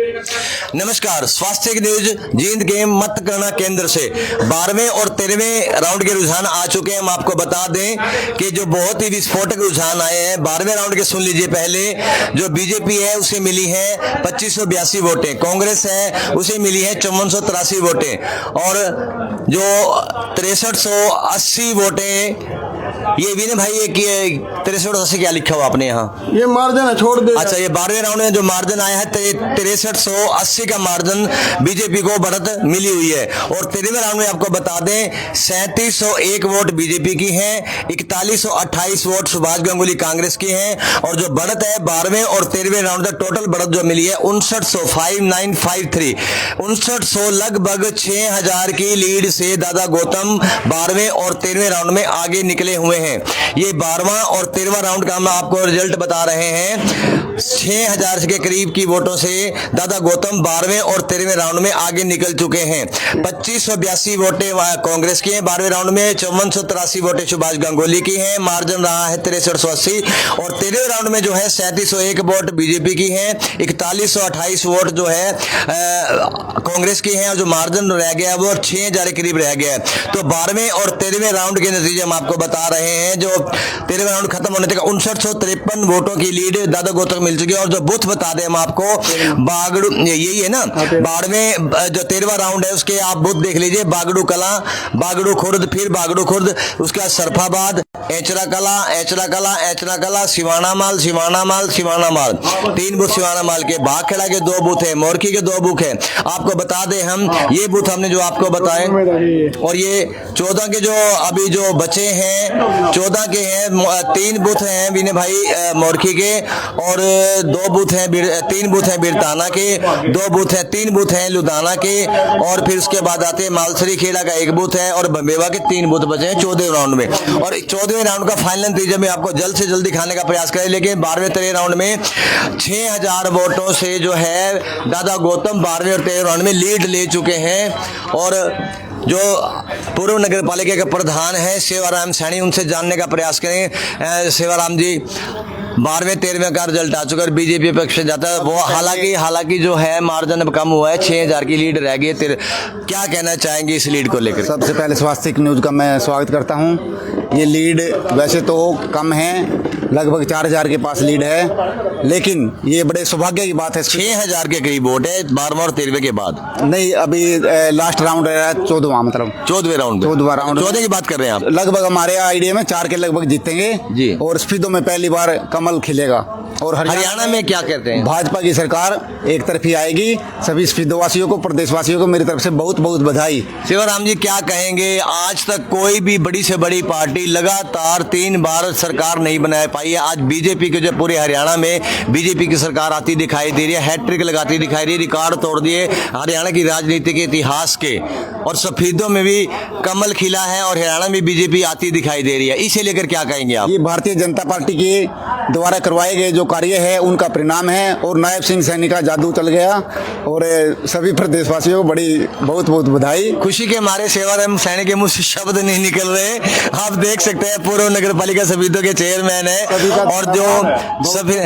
नमस्कार, स्वास्थ्य की न्यूज जींद के मतगणना केंद्र से 12वें और 13वें राउंड के रुझान आ चुके हैं। हम आपको बता दें कि जो बहुत ही विस्फोटक रुझान आए हैं 12वें राउंड के सुन लीजिए। पहले जो बीजेपी है उसे मिली है 2582 वोटें, कांग्रेस है उसे मिली है 5483 वोटें और जो 6380 वोटें ये विनय भाई ये 6380 क्या लिखा हुआ आपने यहाँ? ये मार्जिन है, छोड़ दे। अच्छा, ये 12वें राउंड में जो मार्जिन आया है 6380 का मार्जिन बीजेपी को बढ़त मिली हुई है। और 13वें राउंड में आपको बता दें 3701 वोट बीजेपी की हैं, 4128 वोट सुभाष गंगुली कांग्रेस की हैं और जो बढ़त है 12वें और 13वें राउंड का टोटल बढ़त जो मिली है 5953 5900 लगभग 6000 की लीड से दादा गौतम 12वें और 13वें राउंड में आगे निकले हुए हैं। ये 12वां और 13वां राउंड का हम आपको रिजल्ट बता रहे हैं। 6000 के करीब की वोटों से दादा गौतम 12वें और 13वें राउंड में आगे निकल चुके हैं। 2582 वोटें कांग्रेस की हैं 12वें राउंड में, 5483 वोटें सुभाष गंगोली की हैं, मार्जिन रहा है 6380 और 13वें राउंड में जो है 3701 वोट बीजेपी की हैं, 4128 वोट जो है कांग्रेस की हैं और जो मार्जिन रह गया वो 6000 के करीब रह गया है। तो 12वें और 13वें राउंड के नतीजे हम आपको बता रहे हैं। जो 13वें राउंड खत्म होने तक 5953 वोटों की लीड दादा गौतम मिल चुकी है। और जो बूथ बता दें हम आपको, बागड़ू यही है ना, बाड़में जो 13वां राउंड है उसके आप बूथ देख लीजिए। बागड़ू कला, बागड़ू खुर्द, फिर बागड़ू खुर्द, उसके बाद सरफाबाद, एचरा कला, एचरा कला, एचरा कला, सिवाना माल, सिवाना माल, सिवाना माल, 3 बूथ सिवाना माल के। बागखेड़ा के 2 बूथ है, मोरकी के 2 बूथ है। आपको बता दें हम ये बूथ हमने जो आपको बताए और ये 14 के जो अभी जो बचे हैं 14 के हैं, 3 बूथ हैं विनय भाई मोरखी के और 2 बूथ हैं 3 बूथ हैं बिरताना के, 2 बूथ हैं 3 बूथ हैं लुधियाना के और फिर उसके बाद आते हैं मालसरी खेड़ा का 1 बूथ है और बम्बेवा के 3 बूथ बचे हैं 14वें राउंड में। और 14वें राउंड का फाइनल नतीजा में आपको जल्द से जल्द दिखाने का प्रयास करें। लेकिन 12वें 13वें राउंड में 6000 वोटों से जो है दादा गौतम 12वें और 13वें राउंड में लीड ले चुके हैं। और जो पूर्व नगर पालिका के प्रधान है सेवाराम सैनी, उनसे जानने का प्रयास करें। सेवाराम जी, 12वें 13वें का रिजल्ट आ चुका है, बीजेपी पक्ष से जाता है वो, हालांकि जो है मार्जिन अब कम हुआ है, 6000 की लीड रह गई है। क्या कहना चाहेंगे इस लीड को लेकर? सबसे पहले स्वास्थ्य न्यूज का मैं स्वागत करता हूं। ये लीड वैसे तो कम है, लगभग 4000 के पास लीड है, लेकिन ये बड़े सौभाग्य की बात है। 6000 के करीब वोट है 12वें और 13वें के बाद। नहीं, अभी लास्ट राउंड है 14वां, मतलब 14वें राउंड 14 की बात कर रहे हैं आप। लगभग हमारे आइडिया में 4 के लगभग जीतेंगे जी। और स्पीडो में पहली बार कमल खिलेगा। और हरियाणा में क्या कहते हैं? भाजपा की सरकार एक तरफी आएगी। सभी स्पीडो वासियों को, प्रदेशवासियों को मेरी तरफ से बहुत बहुत बधाई। शिवराम जी, क्या कहेंगे? आज तक कोई भी बड़ी से बड़ी पार्टी लगातार 3 बार सरकार नहीं बना पाई है। आज बीजेपी के जो पूरे हरियाणा में बीजेपी की सरकार आती दिखाई दे रही है, हैट्रिक लगाती दिखाई दे रही है, रिकॉर्ड तोड़ दिए हरियाणा की राजनीति के इतिहास के। और सफेदों में भी कमल खिला है और हरियाणा में बीजेपी आती दिखाई दे रही है। इसे लेकर क्या कहेंगे आप? ये भारतीय जनता पार्टी के द्वारा करवाए गए जो कार्य है उनका परिणाम है और नायब सिंह सैनी का जादू चल गया। और सभी प्रदेशवासियों को बड़ी बहुत बहुत बधाई। खुशी के मारे सेवाराम सैनी के मुंह से शब्द नहीं निकल रहे। आप देख सकते हैं पूर्व नगर पालिका सफेदों के चेयरमैन है और जो सभी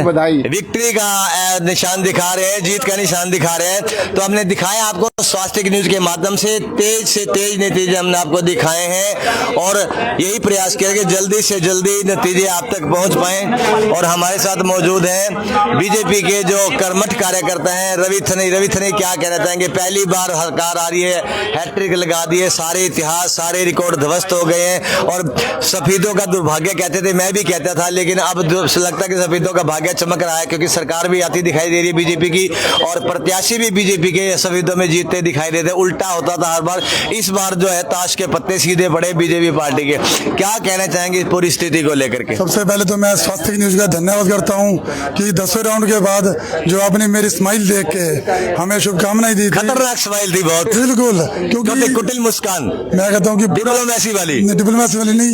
विक्ट्री का निशान दिखा रहे हैं, जीत का निशान दिखा रहे हैं। तो हमने दिखाया आपको स्वास्थ्य न्यूज के माध्यम से तेज नतीजे हमने आपको दिखाए हैं और यही प्रयास किया कि जल्दी से जल्दी नतीजे आप तक पहुंच पाए। और हमारे साथ मौजूद हैं बीजेपी के जो कर्मठ कार्यकर्ता हैं रवि थनई क्या कहना चाहेंगे? पहली बार सरकार आ रही है, हैट्रिक लगा दी है, सारे इतिहास सारे रिकॉर्ड ध्वस्त हो गए हैं और सफेदों का दुर्भाग्य कहते थे, मैं भी कहता था, लेकिन अब लगता है कि सफेदों का भाग्य चमक रहा है क्योंकि सरकार भी आती दिखाई दे रही है बीजेपी की और प्रत्याशी भी बीजेपी के सफेदों में जीतते दिखाई देते। उल्टा होता था हर बार, इस बार जो है ताश के पत्ते सीधे पड़े बीजेपी पार्टी के। क्या कहना चाहेंगे पूरी स्थिति को लेकर के? सबसे पहले तो मैं स्वास्थ्य न्यूज का धन्यवाद करता हूं कि 10वें राउंड के बाद जो आपने मेरी स्माइल देख के हमें शुभकामनाएं दी थी। खतरनाक स्माइल थी बहुत, बिल्कुल, क्योंकि कुटिल मुस्कान, मैं कहता हूं कि डिप्लोमेसी वाली नहीं,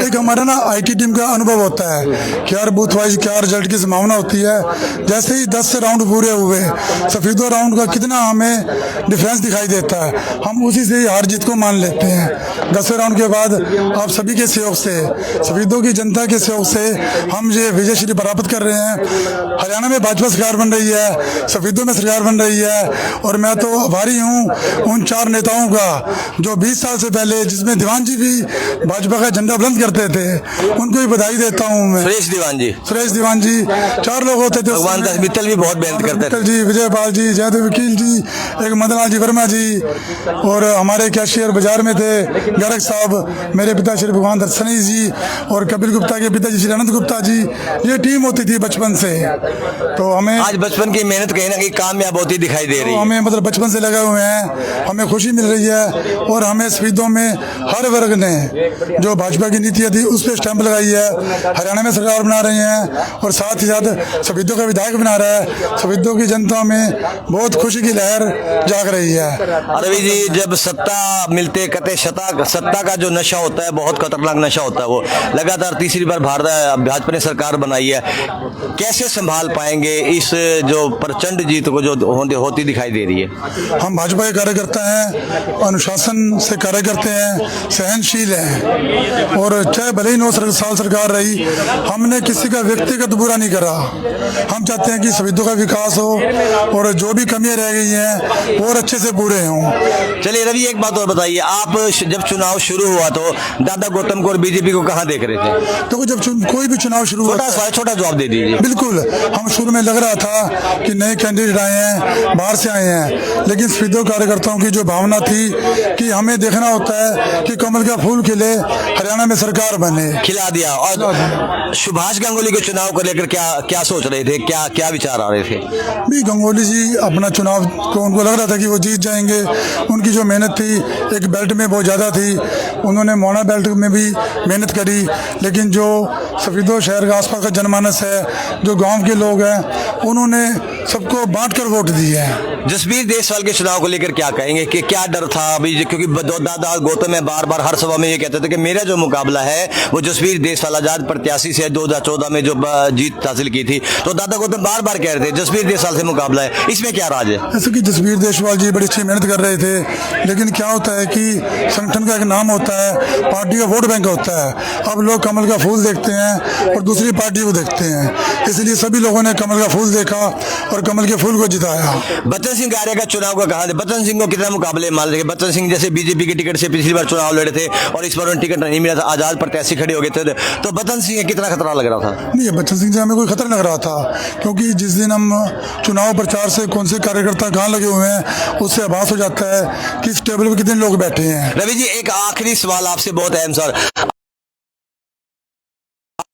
एक हमारा ना आईटी टीम का अनुभव होता है कि हर बूथ वाइज क्या रिजल्ट की संभावना होती है। जैसे ही 10 राउंड पूरे हुए, सफेदों राउंड का कितना हमें डिफरेंस दिखाई देता है, हम उसी से ही हार जीत को मान लेते हैं। 10वें राउंड के बाद आप सभी के सहयोग से, सफेदों की जनता के सहयोग से हम ये विजय श्री प्राप्त कर रहे हैं हरियाणा में भाजपा सरकार बन रही है, सफेदों में सरकार बन रही है, और मैं तो आभारी हूँ उन 4 नेताओं का जो 20 साल से पहले, जिसमें दीवान जी भी भाजपा का झंडा बुलंद करते थे, उनको भी बधाई देता हूँ मैं। सुरेश दीवान जी 4 लोग होते थे। भगवान दास मित्तल भी बहुत मेहनत करते थे जी, विजयपाल जी, जयदेव वकील जी, एक मदनलाल जी वर्मा जी, और हमारे कैशियर बाजार में थे गर्ग साहब, मेरे पिता श्री भगवान दर्शनी जी, और कपिल गुप्ता के पिताजी श्री अनंत गुप्ता जी। ये टीम होती थी बचपन से, तो हमें आज बचपन की मेहनत कहीं ना कहीं कामयाब होती दिखाई दे रही है। हमें मतलब बचपन से लगे हुए हैं, हमें खुशी मिल रही है, और हमें सफेदों में हर वर्ग ने जो भाजपा की नीतियाँ थी उस पर स्टैंप लगाई है। हरियाणा में सरकार बना रही है, और साथ ही साथ सफेदों का विधायक बना रहा है। सफेदों की जनता में बहुत खुशी की लहर जाग रही है। रवि जी, जब सत्ता मिलते कहते सत्ता का जो नशा होता है बहुत खतरनाक नशा होता है। वो लगातार तीसरी बार भाजपा ने सरकार बनाई है, कैसे संभाल पाएंगे इस जो प्रचंड जीत को जो होती दिखाई दे रही है? हम भाजपा के कार्यकर्ता हैं, अनुशासन से कार्य करते हैं, सहनशील हैं, और चाहे भले ही 9 साल सरकार रही, हमने किसी का व्यक्तिगत बुरा नहीं करा। हम चाहते हैं कि सफेदों का विकास हो, और जो भी कमियां रह गई हैं और अच्छे से पूरे हों। चलिए रवि, एक बात और बताइए, आप जब चुनाव शुरू हुआ तो दादा गौतम को और बीजेपी को कहाँ देख रहे थे? तो जब कोई भी चुनाव शुरू होता है, छोटा जवाब दे दीजिए। बिल्कुल, हम शुरू में लग रहा था कि नए कैंडिडेट आए हैं, बाहर से आए हैं, लेकिन सफेदों कार्यकर्ताओं की जो भावना थी कि हमें देखना होता है कि कमल का फूल खिले, हरियाणा में सरकार बने, खिला दिया। और सुभाष गांगुली के चुनाव को लेकर क्या सोच रहे थे, क्या विचार आ रहे थे? भी गांगुली जी अपना चुनाव को उनको लग रहा था कि वो जीत जाएंगे। उनकी जो मेहनत थी एक बेल्ट में बहुत ज़्यादा थी, उन्होंने मोना बेल्ट में भी मेहनत करी, लेकिन जो सफेदों शहर का आसपास का जनमानस है, जो गांव के लोग हैं, उन्होंने सबको बांटकर वोट दिए हैं। जसबीर देसवाल के चुनाव को लेकर क्या कहेंगे कि क्या डर था अभी, क्योंकि दादा गौतम में बार हर सभा में ये कहते थे कि मेरा जो मुकाबला है वो जसबीर देसवाल आजाद प्रत्याशी से 2014 में जो जीत हासिल की थी, तो दादा गौतम बार कह रहे थे जसबीर देसवाल से मुकाबला है, इसमें क्या राज है? जैसे कि जसबीर देसवाल जी बड़ी अच्छी मेहनत कर रहे थे, लेकिन क्या होता है कि संगठन का एक नाम होता है, पार्टी का वोट बैंक होता है। अब लोग कमल का फूल देखते हैं और दूसरी पार्टी को देखते हैं, इसलिए सभी लोगों ने कमल का फूल देखा और कमल के फूल को जिताया। बच्चन सिंह कार्य का चुनाव का कहा, बच्चन सिंह को कितना मुकाबले मान रहे? बच्चन सिंह जैसे बीजेपी की टिकट से पिछली बार चुनाव लड़े थे और इस बार टिकट नहीं मिला था, आजाद प्रत्याशी खड़े हो गए थे, तो बच्चन सिंह कितना खतरा लग रहा था? नहीं, बच्चन सिंह से हमें कोई खतरा लग रहा था, क्योंकि जिस दिन हम चुनाव प्रचार से कौन से कार्यकर्ता कहाँ लगे हुए हैं उससे आभास हो जाता है कि इस टेबल पर कितने लोग बैठे हैं। रवि जी, एक आखिरी सवाल आपसे, बहुत अहम सवाल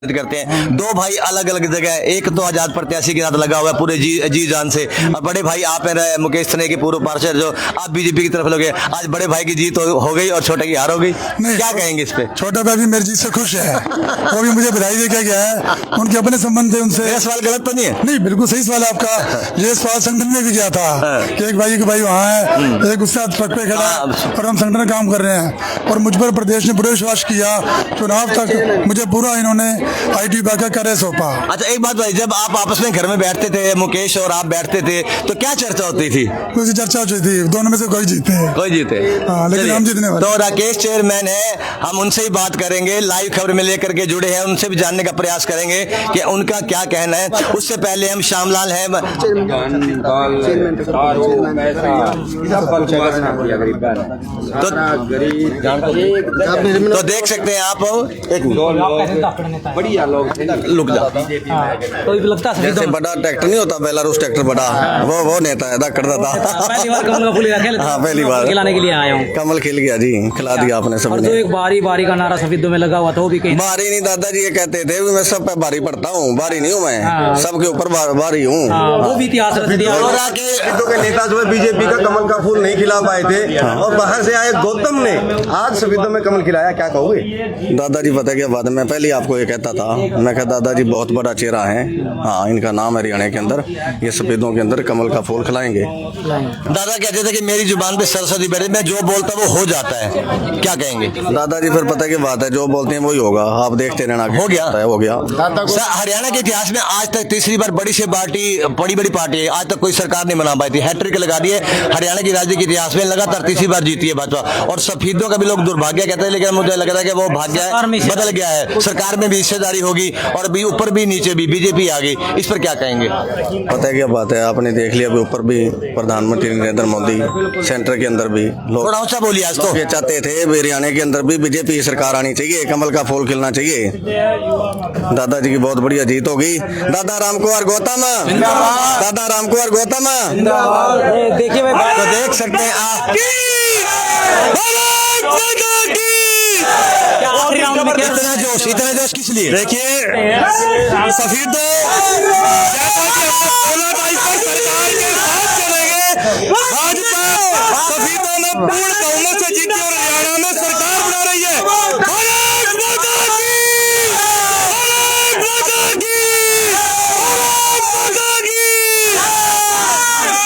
करते हैं। 2 भाई अलग अलग जगह, एक तो आजाद प्रत्याशी के साथ लगा हुआ है पूरे जी जान से, और बड़े भाई आप हैं मुकेश सने के पूर्व पार्षद, जो आप बीजेपी की तरफ लगे, आज बड़े भाई की जीत हो गई और छोटे की हार हो गई, क्या कहेंगे इस पे? छोटा भाई भी मेरी जीत से खुश है, वो भी मुझे बधाई दे के गया है, उनके अपने संबंध थे उनसे। मेरा सवाल गलत तो नहीं है? नहीं, बिल्कुल सही सवाल है आपका। ये सवाल संगठन में भी गया था कि एक भाई वहाँ है, एक उससे ट्रक पे खड़ा है, और हम संगठन में काम कर रहे हैं, और मुझ पर प्रदेश ने पूरा विश्वास किया। चुनाव तक मुझे पूरा इन्होंने आईटी विभाग का कार्य सौंपा। अच्छा, एक बात भाई, जब आप आपस में घर में बैठते थे, मुकेश और आप बैठते थे, तो क्या चर्चा होती थी? कुछ चर्चा होती थी, दोनों में से कोई जीते। हाँ, लेकिन हम जीतने वाले। तो राकेश चेयरमैन है, हम उनसे ही बात करेंगे, लाइव खबर में लेकर के जुड़े हैं, उनसे भी जानने का प्रयास करेंगे कि उनका क्या कहना है। उससे पहले हम श्यामलाल हैं, तो देख सकते हैं आप, बढ़िया लोग लुक जा, तो लगता है जैसे बड़ा ट्रैक्टर नहीं होता, बेलारूस ट्रैक्टर बड़ा, वो नेता है करता था। पहली बार कमल का फूल हाँ, पहली बार खिलाने के लिए आया हूँ। कमल खिल गया जी, खिला दिया आपने सब। जो एक बारी का नारा सफेदों में लगा हुआ था, वो भी कहीं बारी नहीं, दादाजी ये कहते थे मैं सब पे बारी पड़ता हूँ, बारी नहीं हूँ मैं, सबके ऊपर बारी हूँ। वो भी इतिहास रच दिया। के नेता जो है बीजेपी का कमल का फूल नहीं खिला पाए थे, और बाहर से आए गौतम ने आज सफेदों में कमल खिलाया, क्या कहोगे? दादाजी पता क्या बात है, मैं पहले आपको ये कहता था, मैं कहता दादाजी बहुत बड़ा चेहरा है, हाँ इनका नाम है हरियाणा के अंदर, ये सफेदों के अंदर कमल का फूल खिलाएंगे। दादा कहते थे कि मेरी जुबान पे सरस्वती बैठे, मैं जो बोलता वो हो जाता है, क्या कहेंगे? दादाजी फिर पता क्या बात है, जो बोलते हैं वही होगा, आप देखते रहना। हो गया। हरियाणा के इतिहास में आज तक तीसरी बार बड़ी पार्टी है, आज तक कोई सरकार नहीं बना पाई थी, हैट्रिक लगा दी है हरियाणा की राजनीति के इतिहास में, लगातार तीसरी बार जीती है भाजपा। और सफेदों का भी लोग दुर्भाग्य कहते हैं, लेकिन मुझे लगता है कि वो भाग्य बदल गया है, सरकार में भी हिस्सेदार साझेदारी होगी और भी ऊपर भी नीचे भी बीजेपी आ गई, इस पर क्या कहेंगे? पता है क्या बात है, आपने देख लिया अभी ऊपर भी प्रधानमंत्री नरेंद्र मोदी, सेंटर के अंदर भी लोग थोड़ा ऊंचा बोलिए आज तो। ये चाहते थे हरियाणा के अंदर भी बीजेपी की सरकार आनी चाहिए, कमल का फूल खिलना चाहिए। दादाजी की बहुत बढ़िया जीत होगी। दादा राम कुमार गौतम, दादा राम कुमार गौतम। देखिए भाई, तो देख सकते हैं आप आखिरी राउंड में क्या इतना जोश किस लिए? देखिए सफीदो जैसा कि हमने बोला था, इस पर सरकार के साथ चलेंगे। भाजपा सफीदों ने पूर्ण बहुमत से जीती और हरियाणा में सरकार बना रही है। भारत माता की, भारत माता की, भारत माता की।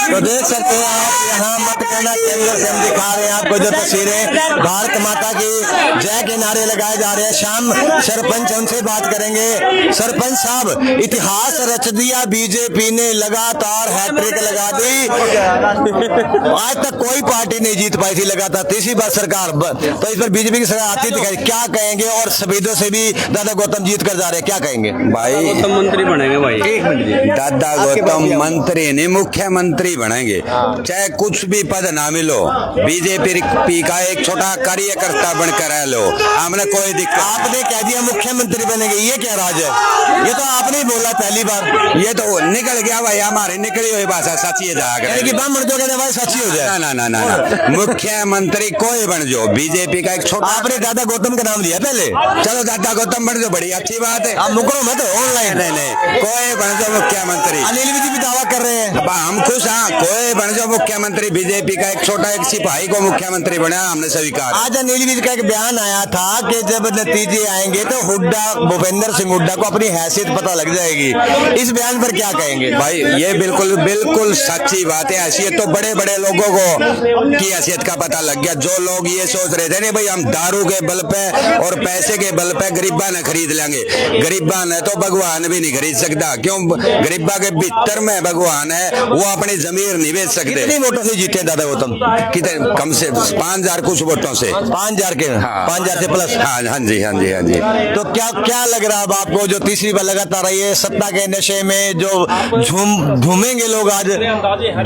तो देख सकते हैं आप यहाँ मतगणना केंद्र से हम दिखा रहे हैं आपको जो तस्वीरें, भारत माता की जय के नारे लगाए जा रहे हैं। शाम सरपंच उनसे बात करेंगे। सरपंच साहब, इतिहास रच दिया बीजेपी ने, लगातार हैट्रिक लगा दी। आज तक कोई पार्टी नहीं जीत पाई थी लगातार, तीसरी बार सरकार, तो इस पर बीजेपी की सरकार आती दिखाई, क्या कहेंगे? और सफेदों से भी दादा गौतम जीत कर जा रहे हैं, क्या कहेंगे? भाई गौतम मंत्री बनेंगे भाई। दादा गौतम मंत्री नहीं मुख्यमंत्री बनेंगे, चाहे कुछ भी पद ना मिलो, बीजेपी का एक छोटा कार्यकर्ता बनकर रह लो, हमने कोई दिक्कत। आपने कह दिया मुख्यमंत्री बनेंगे, ये क्या राज है? ये तो आपने ही बोला पहली बार। ये तो निकल गया भाई, हमारी निकली हुई भाषा सच्ची यानी कि ब्राह्मण जो कहने भाई सच्ची हो जाए। ना ना ना ना मुख्यमंत्री कोई बन जाओ, बीजेपी का एक छोटा। आपने दादा गौतम का नाम लिया पहले, चलो दादा गौतम बन जाओ, बड़ी अच्छी बात है। आप मुकरो मत ऑनलाइन। नहीं कोई बन जाओ मुख्यमंत्री। अनिल विधि भी दावा कर रहे हैं। हम खुश, हाँ कोई बन जाओ मुख्यमंत्री, बीजेपी का एक छोटा एक सिपाही को मुख्यमंत्री बनाया, हमने स्वीकार। आज अनिल विधि का एक बयान आया था कि जब नतीजे आएंगे तो हुड्डा, भूपेंद्र सिंह हुड्डा को अपनी हैसियत पता लग जाएगी। इस बयान पर क्या कहेंगे? भाई ये बिल्कुल बिल्कुल सच्ची बात है। हैसियत तो बड़े बड़े लोगों को की हैसियत का पता लग गया। जो लोग ये सोच रहे थे नहीं भाई हम दारू के बल पे और पैसे के बल पे गरीबा ने खरीद लेंगे, गरीबा ने तो भगवान भी नहीं खरीद सकता। क्यों? गरीबा के भीतर में भगवान है, वो अपनी जमीर नहीं बेच सकते। कितनी वोटों से जीते दादा गौतम? कितने? कम से 5,000 कुछ वोटों से। 5,000 के? हाँ। 5,000 से प्लस? हाँ जी हाँ जी हाँ जी। तो क्या लग रहा है अब आपको, जो तीसरी बार लगातार रही है सत्ता के नशे में जो झूमेंगे लोग आज?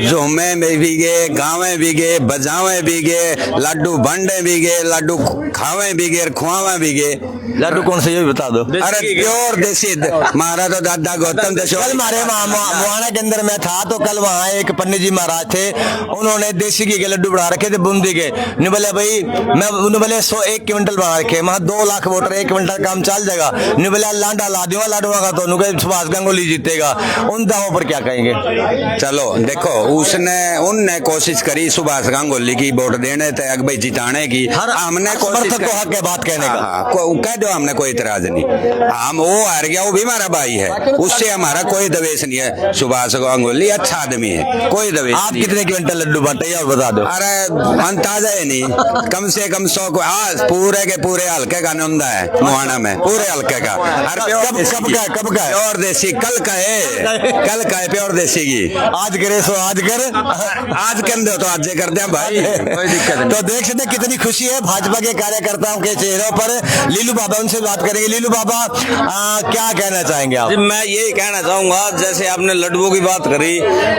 झूमे में भी गए, गाँव भी गए, बजावे भी गए, लड्डू बंडे भी गए, लड्डू खावे भी गए, खुआवे भी गए। लड्डू कौन से ये भी बता दो। अरे प्योर देसी, हमारा तो दादा गौतम देशो। कल हमारे मुहाना के अंदर में था, तो कल वहाँ एक पंडित जी महाराज थे, उन्होंने देसी घी के लड्डू बढ़ा रखे थे बूंदी के। नहीं बोले भाई मैं बोले 101 क्विंटल बढ़ा रखे, वहाँ 2 लाख वोटर, 1 क्विंटल काम चल जाएगा। नहीं बोले लांडा ला दूंगा लाडुआ का, तो सुभाष गंगोली जीतेगा। उन दावों पर क्या कहेंगे? चलो देखो, उनने कोशिश करी सुभाष गांगुली की वोट देने तक भाई जिताने की, हमने कोशिश को हक है बात कहने का। कह दो, हमने कोई इतराज नहीं। हम वो हार गया, वो भी हमारा भाई है, उससे हमारा कोई दवेश नहीं है। सुभाष गांगुली अच्छा आदमी है, कोई दवेश। आप कितने क्विंटल लड्डू बांटे और बता दो? अरे अंदाजा है नहीं, कम से कम 100 को। आज पूरे के पूरे हल्के का नंदा है मुहाना में, पूरे हल्के का। कब का है? प्योर देसी कल का है प्योर देसी की। आज करे सो आज कर, आज कर दो तो आज कर दे भाई, कोई दिक्कत नहीं। तो देख सकते कितनी खुशी है भाजपा के कार्यकर्ताओं के चेहरों पर। लीलू बाबा, उनसे बात करेंगे। लीलू बाबा, क्या कहना चाहेंगे आप? मैं यही कहना चाहूंगा, जैसे आपने लड्डुओं की बात करी,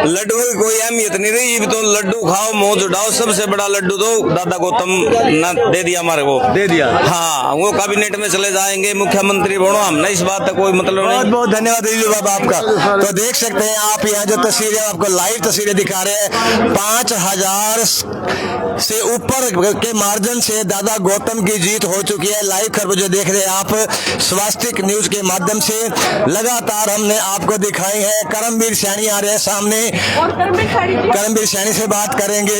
लड्डुओं की कोई अहमियत नहीं रही, तो लड्डू खाओ मौज उठाओ। सबसे बड़ा लड्डू तो दादा गौतम ने दे दिया हमारे को, दे दिया। हाँ, वो कैबिनेट में चले जाएंगे, मुख्यमंत्री बनो, हमने इस बात का कोई मतलब नहीं। बहुत बहुत धन्यवाद लीलू बाबा आपका। तो देख सकते हैं आप यहाँ जो तस्वीरें आपको लाइव तस्वीरें दिखा रहे हैं, 5,000 से ऊपर के मार्जिन से दादा गौतम की जीत हो चुकी है। लाइव खबर जो देख रहे हैं आप स्वास्तिक न्यूज के माध्यम से लगातार हमने आपको दिखाई है। करमवीर सैनी आ रहे हैं सामने, करमवीर सैनी से बात करेंगे,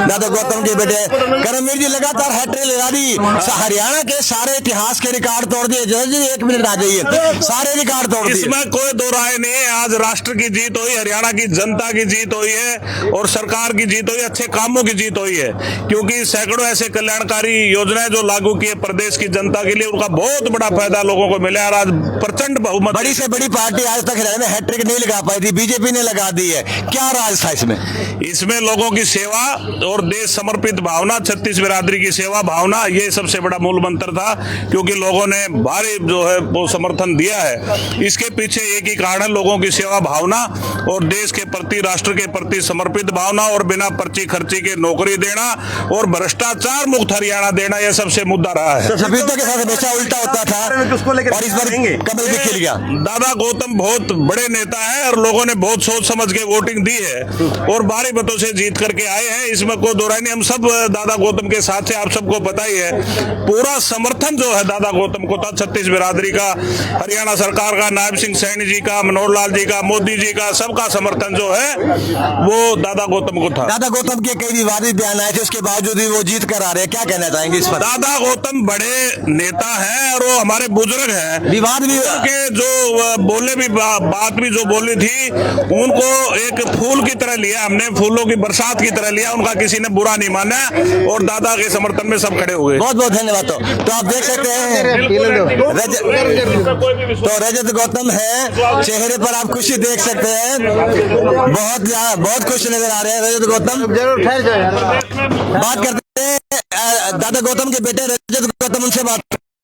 दादा गौतम के बेटे। करमवीर जी लगातार हैट्रिक लगा दी, हरियाणा के सारे इतिहास के रिकॉर्ड तोड़ दिए। जज जी 1 मिनट आ जाइए, सारे रिकॉर्ड तोड़ दिए। इसमें कोई दो राय नहीं है। आज राष्ट्र की जीत हुई, हरियाणा की जनता की जीत हुई है और सरकार की जीत हुई, अच्छे कामों की जीत हुई है। क्योंकि सैकड़ों ऐसे कल्याणकारी योजनाएं जो लागू किए प्रदेश की जनता के लिए, उनका बहुत बड़ा फायदा लोगों को मिला है। आज प्रचंड बहुमत, बड़ी से बड़ी पार्टी आज तक हरियाणा में हैट्रिक नहीं लगा पाई थी, बीजेपी ने लगा दी है। क्या राज था इसमें? इसमें लोगों की सेवा और देश समर्पित भावना, छत्तीस बिरादरी की सेवा भावना, ये सबसे बड़ा मूल मंत्र था, क्योंकि लोगों ने भारी जो है वो समर्थन दिया है। इसके पीछे एक ही कारण है, लोगों की सेवा भावना और देश के प्रति, राष्ट्र के प्रति समर्पित भावना और बिना पर्ची खर्ची के नौकरी देना और भ्रष्टाचार मुक्त हरियाणा देना, यह सबसे मुद्दा रहा है। सफेदों के साथ हमेशा उल्टा होता था और इस बार कमल भी खिल गया। दादा गौतम बहुत बड़े नेता है और लोगों ने बहुत सोच समझ के वोटिंग दी है और भारी मतों से जीत करके आए हैं, इसमें कोई दो राय नहीं। हम सब दादा गौतम के साथ है, आप सबको पता ही है। पूरा समर्थन जो है दादा गौतम को था, छत्तीस बिरादरी का, हरियाणा सरकार का, नायब सिंह सैनी जी का, मनोहर लाल जी का, मोदी जी का, सबका समर्थन जो है वो दादा गौतम को था। दादा गौतम के कई विवादित बयान आए थे, उसके बावजूद भी वो जीत कर आ रहे हैं, क्या कहना चाहेंगे इस पर? दादा गौतम बड़े नेता हैं और वो हमारे बुजुर्ग हैं। विवाद भी के जो बोले भी बात भी जो बोली थी, उनको एक फूल की तरह लिया हमने, फूलों की बरसात की तरह लिया, उनका किसी ने बुरा नहीं माना और दादा के समर्थन में सब खड़े हुए। बहुत बहुत धन्यवाद। तो आप देख सकते हैं तो रजत गौतम है, चेहरे पर आप खुशी देख सकते हैं, बहुत खुश नजर आ रहे हैं रजत गौतम। बात करते हैं दादा गौतम के बेटे रजत गौतम, उनसे बात।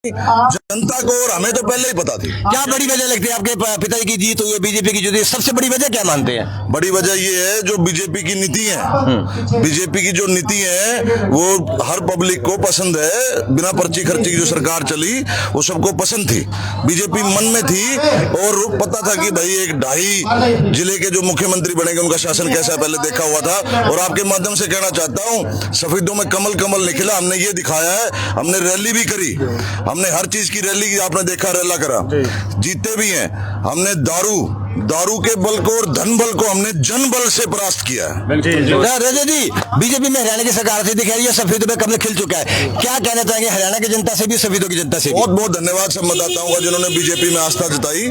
जनता को और हमें तो पहले ही पता थी। क्या बड़ी वजह लगती है आपके पिताजी की जीत हुई है, बीजेपी की जीत, सबसे बड़ी वजह क्या मानते हैं? बड़ी वजह ये है जो बीजेपी की नीति है, बीजेपी की जो नीति है वो हर पब्लिक को पसंद है। बिना पर्ची खर्ची की जो सरकार चली वो सबको पसंद थी, बीजेपी मन में थी और पता था कि भाई एक 2.5 जिले के जो मुख्यमंत्री बनेंगे उनका शासन कैसा है पहले देखा हुआ था। और आपके माध्यम से कहना चाहता हूँ, सफेदों में कमल कमल निकला, हमने ये दिखाया है। हमने रैली भी करी, हमने हर चीज की रैली आपने देखा, रैला करा, जीते भी हैं। हमने दारू के बल को और धन बल को हमने जन बल से परास्त किया है। रजत जी, बीजेपी में हरियाणा की सरकार से दिखाई है, सफेदों में कमल खिल चुका है, क्या कहना चाहेंगे हरियाणा की जनता से भी, सफेदों की जनता से भी? बहुत बहुत धन्यवाद संवाददाताओं का जिन्होंने बीजेपी में आस्था जताई।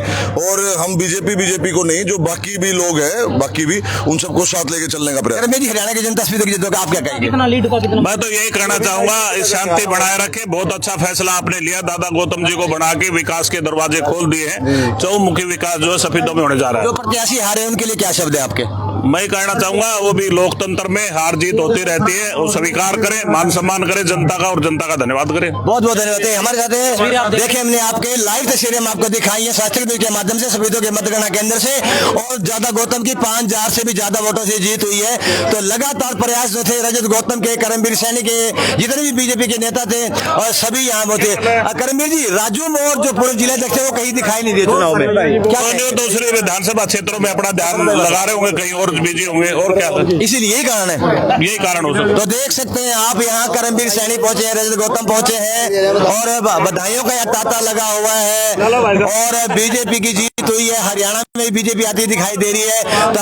और हम बीजेपी को नहीं, जो बाकी भी लोग हैं, बाकी भी उन सबको साथ लेके चलने का प्रयास। मेरी हरियाणा की जनता सफेदों की जनता, आप क्या कहेंगे? मैं तो यही कहना चाहूंगा, शांति बनाए रखे। बहुत अच्छा फैसला आपने लिया, दादा गौतम जी को बना के विकास के दरवाजे खोल दिए हैं। चौमुखी विकास जो है सफेदों में होने जा रहा है। जो प्रत्याशी हारे हैं उनके लिए क्या शब्द है आपके? मैं कहना चाहूंगा वो भी लोकतंत्र में हार जीत होती रहती है, वो स्वीकार करें, मान सम्मान करें जनता का और जनता का धन्यवाद करें। बहुत बहुत धन्यवाद। हमारे साथ है, देखिए हमने आपके लाइव तस्वीरें हम आपको दिखाई है शास्त्री बिल के माध्यम से, सफेदों के मतगणना केंद्र से, और दादा गौतम की 5000 से भी ज्यादा वोटों से जीत हुई है। तो लगातार प्रयास जो थे रजत गौतम के, करमवीर सैनी के, जितने भी बीजेपी के नेता थे और सभी यहाँ वो थे। करमवीर जी, राजू मोर जो पूरे जिले तक थे वो कहीं दिखाई नहीं दिए चुनाव में, क्या दूसरे विधानसभा क्षेत्रों में अपना ध्यान लगा रहे होंगे, कहीं और बिजी होंगे, और क्या? इसीलिए यही कारण है, यही कारण हो सकता। तो देख सकते हैं आप यहाँ करमवीर सैनी पहुंचे हैं, रजत गौतम पहुंचे हैं और बधाइयों का यह तांता लगा हुआ है और बीजेपी की जीत हुई है। हरियाणा में बीजेपी आती दिखाई दे रही है। तो